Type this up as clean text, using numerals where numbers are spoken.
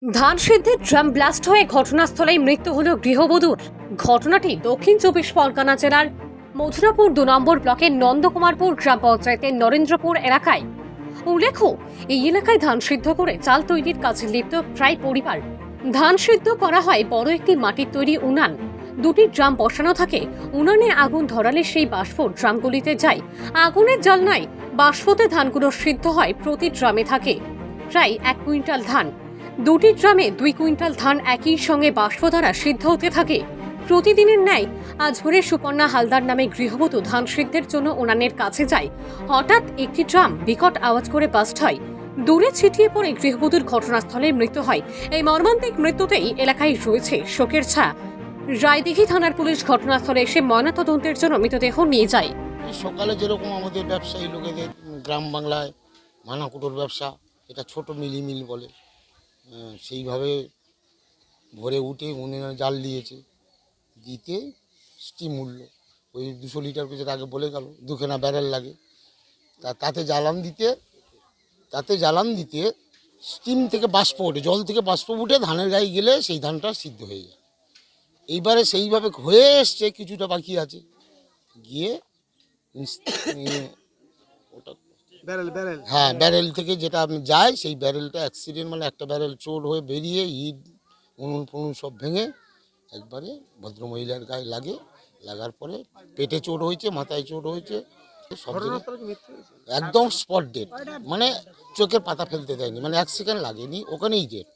ধান সিদ্ধের drum blast হয়ে ঘটনাস্থলেই মৃত্যু হল গৃহবধূর। ঘটনাটি দক্ষিণ চব্বিশ পরগনা জেলার মথুরাপুর ২ নম্বর ব্লকের নন্দকুমারপুর গ্রাম পঞ্চায়েতের নরেন্দ্রপুর এলাকায়। উল্লেখ্য, এই এলাকায় ধান সিদ্ধ করে চাল তৈরির কাজে লিপ্ত প্রায় পরিবার। ধান সিদ্ধ করা হয় বড় একটি মাটির তৈরি উনান। দুটি ড্রাম বসানো থাকে। উনানে আগুন ধরালে সেই বাষ্প ড্রামগুলিতে যায়। আগুনের জ্বালানায় বাষ্পতে ধানগুলো সিদ্ধ হয়। প্রতি ড্রামে থাকে প্রায় ১ কুইন্টাল ধান। দুটি ড্রামে ২ কুইন্টাল ধান একই সঙ্গে বাষ্প দ্বারা সিদ্ধ হতে থাকে। প্রতিদিনের ন্যায় আজ ভোরে সুপর্ণা হালদার নামে গৃহবধূ ধান সিদ্ধের জন্য উনানের কাছে যায়। হঠাৎ একটি ড্রাম বিকট আওয়াজ করে বাস্ট হয়। দূরে ছিটিয়ে পড়ে গৃহবধূর ঘটনাস্থলে মৃত্যু হয়। এই মর্মান্তিক মৃত্যুতেই এলাকায় রয়েছে শোকের ছায়া। রায়দিঘি থানার পুলিশ ঘটনাস্থলে এসে ময়নাতদন্তের জন্য মৃতদেহ নিয়ে যায়। এই সকালে যেরকম আমাদের ব্যবসায়ী লোকেদের গ্রাম বাংলায় মানাকুটোর ব্যবসা, এটা ছোট মিল বলে, সেইভাবে ভোরে উঠে উনুনে জাল দিয়েছে, দিতে স্টিম উঠলো। ওই ২০০ লিটার কিছু আগে বলে গেল, দুখানা ব্যারেল লাগে। তাতে জ্বালান দিতে স্টিম থেকে বাষ্প ওঠে, জল থেকে বাষ্প উঠে ধানের গায়ে গেলে সেই ধানটা সিদ্ধ হয়ে যায়। এইবারে সেইভাবে হয়ে এসছে, কিছুটা বাকি আছে, গিয়ে ওটা হ্যাঁ ব্যারেল থেকে যেটা আমি যাই, সেই ব্যারেলটা অ্যাক্সিডেন্ট, মানে একটা ব্যারেল চোর হয়ে বেরিয়ে ইট উনুন ফুনুন সব ভেঙে একবারে ভদ্রমহিলার গায়ে লাগার পরে পেটে চোট হয়েছে, মাথায় চোট হয়েছে, সব একদম স্পট ডেট, মানে চোখের পাতা ফেলতে দেয়নি, মানে 1 সেকেন্ড লাগেনি, ওখানেই ডেট।